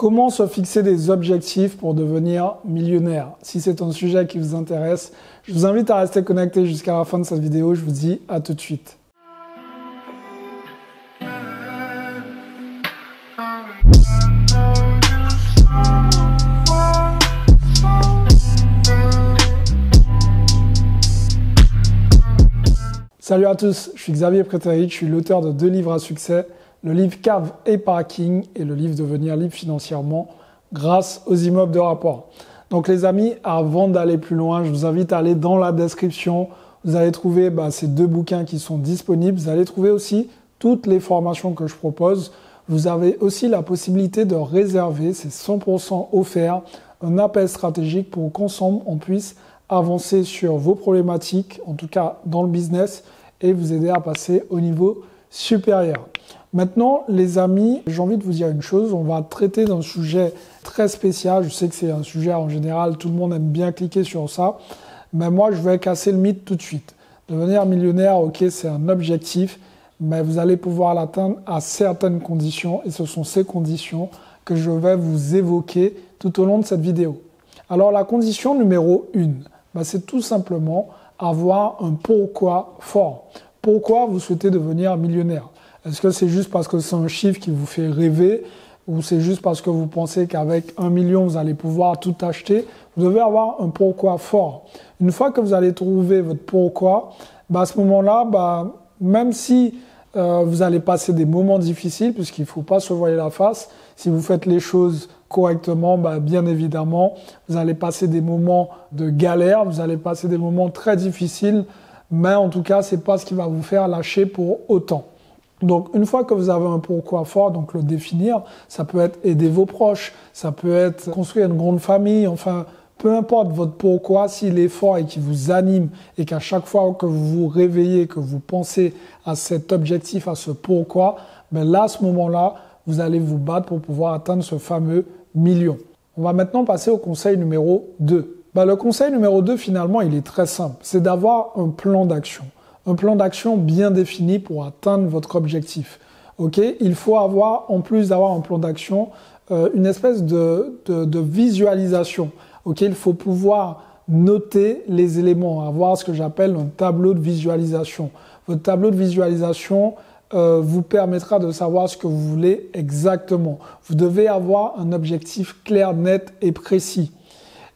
Comment se fixer des objectifs pour devenir millionnaire? Si c'est un sujet qui vous intéresse, je vous invite à rester connecté jusqu'à la fin de cette vidéo. Je vous dis à tout de suite. Salut à tous, je suis Xavier Prétéric, je suis l'auteur de 2 livres à succès, le livre Cave et Parking et le livre Devenir libre financièrement grâce aux immeubles de rapport. Donc les amis, avant d'aller plus loin, je vous invite à aller dans la description. Vous allez trouver ces 2 bouquins qui sont disponibles. Vous allez trouver aussi toutes les formations que je propose. Vous avez aussi la possibilité de réserver, c'est 100% offert, un appel stratégique pour qu'ensemble on puisse avancer sur vos problématiques, en tout cas dans le business, et vous aider à passer au niveau supérieur. Maintenant, les amis, j'ai envie de vous dire une chose, on va traiter d'un sujet très spécial. Je sais que c'est un sujet en général, tout le monde aime bien cliquer sur ça, mais moi je vais casser le mythe tout de suite. Devenir millionnaire, ok, c'est un objectif, mais vous allez pouvoir l'atteindre à certaines conditions, et ce sont ces conditions que je vais vous évoquer tout au long de cette vidéo. Alors la condition numéro 1, c'est tout simplement avoir un pourquoi fort. Pourquoi vous souhaitez devenir millionnaire? Est-ce que c'est juste parce que c'est un chiffre qui vous fait rêver ou c'est juste parce que vous pensez qu'avec 1 million, vous allez pouvoir tout acheter? Vous devez avoir un pourquoi fort. Une fois que vous allez trouver votre pourquoi, à ce moment-là, même si vous allez passer des moments difficiles, puisqu'il ne faut pas se voiler la face, si vous faites les choses correctement, bien évidemment, vous allez passer des moments de galère, vous allez passer des moments très difficiles, mais en tout cas, ce n'est pas ce qui va vous faire lâcher pour autant. Donc, une fois que vous avez un pourquoi fort, donc le définir, ça peut être aider vos proches, ça peut être construire une grande famille, enfin, peu importe votre pourquoi, s'il est fort et qui vous anime et qu'à chaque fois que vous vous réveillez, que vous pensez à cet objectif, à ce pourquoi, là, à ce moment-là, vous allez vous battre pour pouvoir atteindre ce fameux million. On va maintenant passer au conseil numéro 2. Le conseil numéro 2, finalement, il est très simple. C'est d'avoir un plan d'action. Un plan d'action bien défini pour atteindre votre objectif. Okay? Il faut avoir, en plus d'avoir un plan d'action, une espèce de visualisation. Okay? Il faut pouvoir noter les éléments, avoir ce que j'appelle un tableau de visualisation. Votre tableau de visualisation vous permettra de savoir ce que vous voulez exactement. Vous devez avoir un objectif clair, net et précis.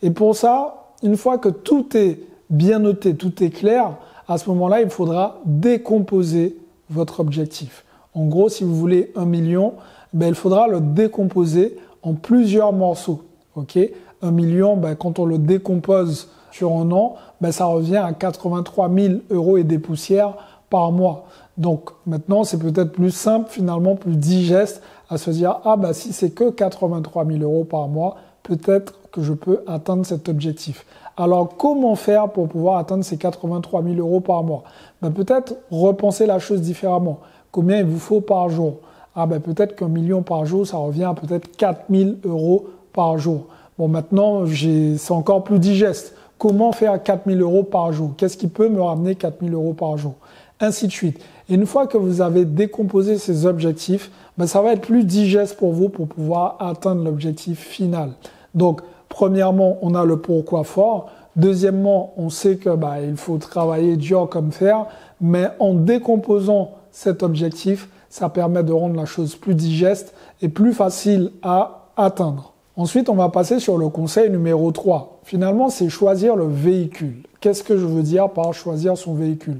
Et pour ça, une fois que tout est bien noté, tout est clair, à ce moment-là, il faudra décomposer votre objectif. En gros, si vous voulez 1 million, il faudra le décomposer en plusieurs morceaux. Okay? 1 million, quand on le décompose sur un an, ça revient à 83 000 € et des poussières par mois. Donc maintenant, c'est peut-être plus simple, finalement plus digeste à se dire « si c'est que 83 000 € par mois, peut-être que je peux atteindre cet objectif. » Alors, comment faire pour pouvoir atteindre ces 83 000 € par mois? Peut-être repenser la chose différemment. Combien il vous faut par jour? Peut-être qu'1 million par jour, ça revient à peut-être 4 000 € par jour. Bon, maintenant, c'est encore plus digeste. Comment faire 4 000 € par jour? Qu'est-ce qui peut me ramener 4 000 € par jour? Ainsi de suite. Et une fois que vous avez décomposé ces objectifs, ça va être plus digeste pour vous pour pouvoir atteindre l'objectif final. Donc, premièrement, on a le pourquoi fort. Deuxièmement, on sait que il faut travailler dur comme fer, mais en décomposant cet objectif, ça permet de rendre la chose plus digeste et plus facile à atteindre. Ensuite, on va passer sur le conseil numéro 3. Finalement, c'est choisir le véhicule. Qu'est-ce que je veux dire par choisir son véhicule?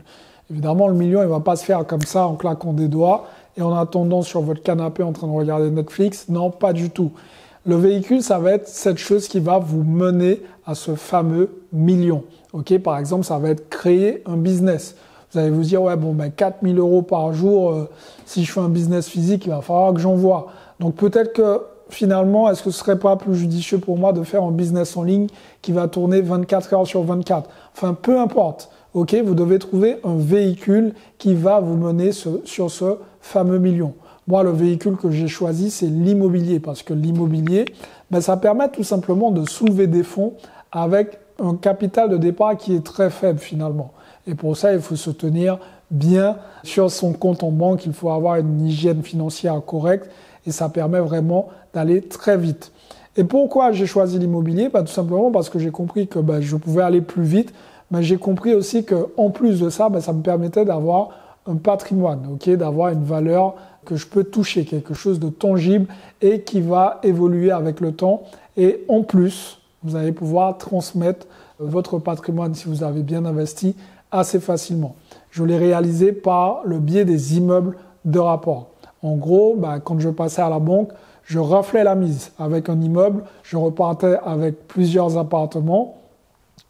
Évidemment, le million, il ne va pas se faire comme ça en claquant des doigts et en attendant sur votre canapé en train de regarder Netflix. Non, pas du tout. Le véhicule, ça va être cette chose qui va vous mener à ce fameux million. Okay? Par exemple, ça va être créer un business. Vous allez vous dire, 4 000 € par jour, si je fais un business physique, il va falloir que j'envoie. Donc peut-être que finalement, est-ce que ce serait pas plus judicieux pour moi de faire un business en ligne qui va tourner 24 heures sur 24? Enfin, peu importe. Okay? Vous devez trouver un véhicule qui va vous mener sur ce fameux million. Moi, le véhicule que j'ai choisi, c'est l'immobilier, parce que l'immobilier, ça permet tout simplement de soulever des fonds avec un capital de départ qui est très faible finalement. Et pour ça, il faut se tenir bien sur son compte en banque, il faut avoir une hygiène financière correcte et ça permet vraiment d'aller très vite. Et pourquoi j'ai choisi l'immobilier? Tout simplement parce que j'ai compris que je pouvais aller plus vite, mais j'ai compris aussi qu'en plus de ça, ça me permettait d'avoir un patrimoine, d'avoir une valeur que je peux toucher, quelque chose de tangible et qui va évoluer avec le temps. Et en plus, vous allez pouvoir transmettre votre patrimoine, si vous avez bien investi, assez facilement. Je l'ai réalisé par le biais des immeubles de rapport. En gros, quand je passais à la banque, je raflais la mise avec un immeuble, je repartais avec plusieurs appartements.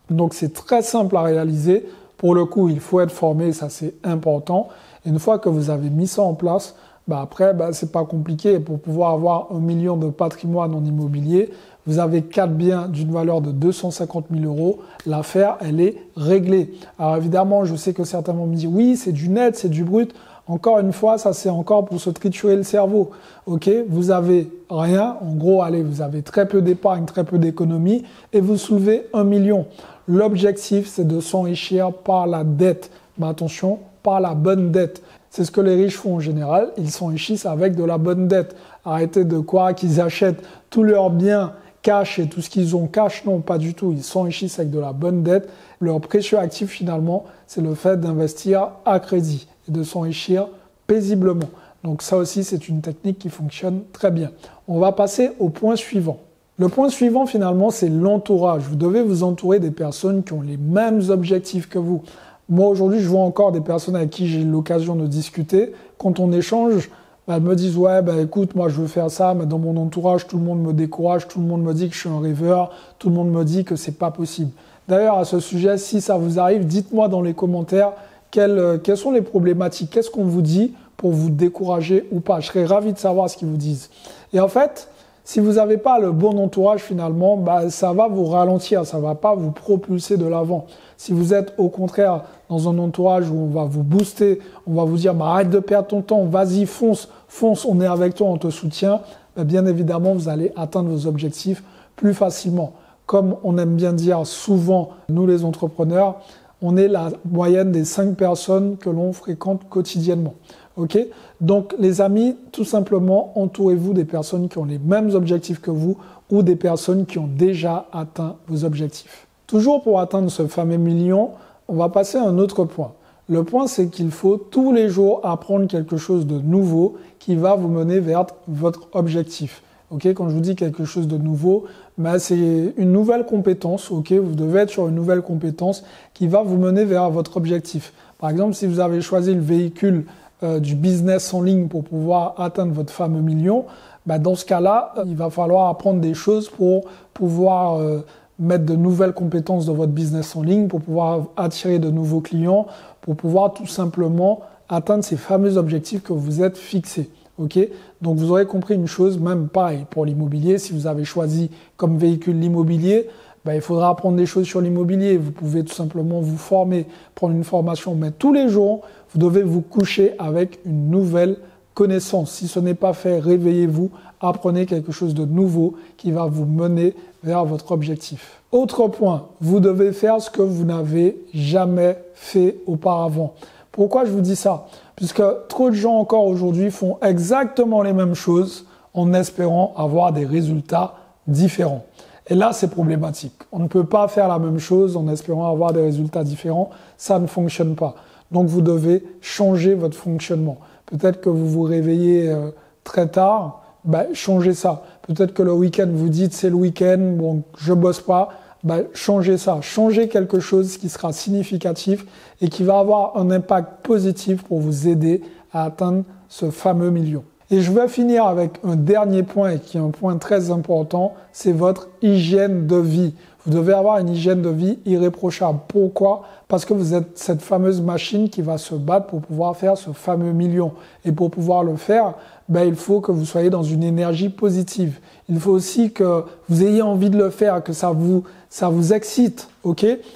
Donc c'est très simple à réaliser. Pour le coup, il faut être formé, ça c'est important. Et une fois que vous avez mis ça en place, après, c'est pas compliqué. Pour pouvoir avoir 1 million de patrimoine en immobilier, vous avez 4 biens d'une valeur de 250 000 euros. L'affaire, elle est réglée. Alors évidemment, je sais que certains vont me dire, oui, c'est du net, c'est du brut. Encore une fois, ça c'est encore pour se triturer le cerveau. Vous avez rien. En gros, vous avez très peu d'épargne, très peu d'économie et vous soulevez 1 million. L'objectif, c'est de s'enrichir par la dette. Mais attention, par la bonne dette. C'est ce que les riches font en général. Ils s'enrichissent avec de la bonne dette. Arrêtez de croire qu'ils achètent tous leurs biens cash et tout ce qu'ils ont cash. Non, pas du tout. Ils s'enrichissent avec de la bonne dette. Leur précieux actif, finalement, c'est le fait d'investir à crédit et de s'enrichir paisiblement. Donc ça aussi, c'est une technique qui fonctionne très bien. On va passer au point suivant. Le point suivant, finalement, c'est l'entourage. Vous devez vous entourer des personnes qui ont les mêmes objectifs que vous. Moi, aujourd'hui, je vois encore des personnes avec qui j'ai l'occasion de discuter. Quand on échange, elles me disent « Ouais, écoute, moi, je veux faire ça, mais dans mon entourage, tout le monde me décourage, tout le monde me dit que je suis un rêveur, tout le monde me dit que c'est pas possible. » D'ailleurs, à ce sujet, si ça vous arrive, dites-moi dans les commentaires quelles sont les problématiques, qu'est-ce qu'on vous dit pour vous décourager ou pas. Je serais ravi de savoir ce qu'ils vous disent. Et en fait, si vous n'avez pas le bon entourage, finalement, ça va vous ralentir, ça ne va pas vous propulser de l'avant. Si vous êtes au contraire dans un entourage où on va vous booster, on va vous dire arrête de perdre ton temps, vas-y, fonce, on est avec toi, on te soutient, bien évidemment, vous allez atteindre vos objectifs plus facilement. Comme on aime bien dire souvent, nous les entrepreneurs, on est la moyenne des 5 personnes que l'on fréquente quotidiennement. Donc les amis, tout simplement, entourez-vous des personnes qui ont les mêmes objectifs que vous ou des personnes qui ont déjà atteint vos objectifs. Toujours pour atteindre ce fameux million, on va passer à un autre point. Le point, c'est qu'il faut tous les jours apprendre quelque chose de nouveau qui va vous mener vers votre objectif. Quand je vous dis quelque chose de nouveau, c'est une nouvelle compétence. Vous devez être sur une nouvelle compétence qui va vous mener vers votre objectif. Par exemple, si vous avez choisi le véhicule du business en ligne pour pouvoir atteindre votre fameux million, dans ce cas-là, il va falloir apprendre des choses pour pouvoir mettre de nouvelles compétences dans votre business en ligne, pour pouvoir attirer de nouveaux clients, pour pouvoir tout simplement atteindre ces fameux objectifs que vous êtes fixés. Donc vous aurez compris une chose, même pareil pour l'immobilier, si vous avez choisi comme véhicule l'immobilier, il faudra apprendre des choses sur l'immobilier. Vous pouvez tout simplement vous former, prendre une formation, mais tous les jours, vous devez vous coucher avec une nouvelle connaissance. Si ce n'est pas fait, réveillez-vous, apprenez quelque chose de nouveau qui va vous mener vers votre objectif. Autre point, vous devez faire ce que vous n'avez jamais fait auparavant. Pourquoi je vous dis ça? Puisque trop de gens encore aujourd'hui font exactement les mêmes choses en espérant avoir des résultats différents. Et là, c'est problématique. On ne peut pas faire la même chose en espérant avoir des résultats différents. Ça ne fonctionne pas. Donc, vous devez changer votre fonctionnement. Peut-être que vous vous réveillez très tard, changez ça. Peut-être que le week-end, vous dites c'est le week-end, bon, je bosse pas. Changez ça. Changez quelque chose qui sera significatif et qui va avoir un impact positif pour vous aider à atteindre ce fameux million. Et je vais finir avec un dernier point et qui est un point très important, c'est votre hygiène de vie. Vous devez avoir une hygiène de vie irréprochable. Pourquoi? Parce que vous êtes cette fameuse machine qui va se battre pour pouvoir faire ce fameux million. Et pour pouvoir le faire, il faut que vous soyez dans une énergie positive. Il faut aussi que vous ayez envie de le faire, que ça vous excite.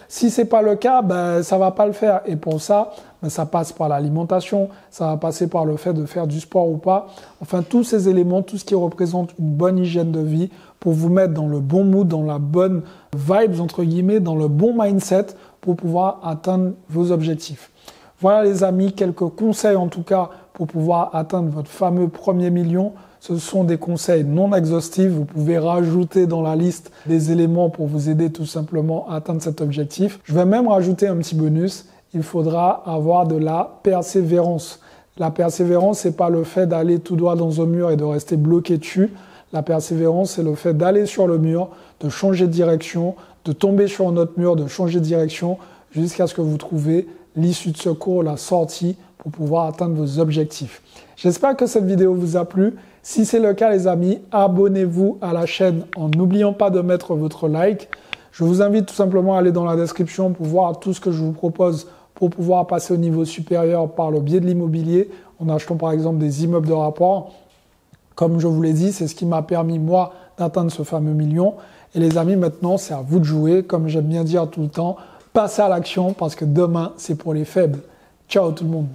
Si c'est pas le cas, ça va pas le faire. Et pour ça, ça passe par l'alimentation, ça va passer par le fait de faire du sport ou pas. Enfin, tous ces éléments, tout ce qui représente une bonne hygiène de vie pour vous mettre dans le bon mood, dans la bonne vibes, entre guillemets, dans le bon mindset pour pouvoir atteindre vos objectifs. Voilà les amis, quelques conseils en tout cas pour pouvoir atteindre votre fameux premier million. Ce sont des conseils non exhaustifs. Vous pouvez rajouter dans la liste des éléments pour vous aider tout simplement à atteindre cet objectif. Je vais même rajouter un petit bonus. Il faudra avoir de la persévérance. La persévérance, c'est pas le fait d'aller tout droit dans un mur et de rester bloqué dessus. La persévérance, c'est le fait d'aller sur le mur, de changer de direction, de tomber sur un autre mur, de changer de direction jusqu'à ce que vous trouviez l'issue de secours, la sortie pour pouvoir atteindre vos objectifs. J'espère que cette vidéo vous a plu. Si c'est le cas, les amis, abonnez-vous à la chaîne en n'oubliant pas de mettre votre like. Je vous invite tout simplement à aller dans la description pour voir tout ce que je vous propose pour pouvoir passer au niveau supérieur par le biais de l'immobilier, en achetant par exemple des immeubles de rapport. Comme je vous l'ai dit, c'est ce qui m'a permis, moi, d'atteindre ce fameux million. Et les amis, maintenant, c'est à vous de jouer. Comme j'aime bien dire tout le temps, passez à l'action parce que demain, c'est pour les faibles. Ciao tout le monde.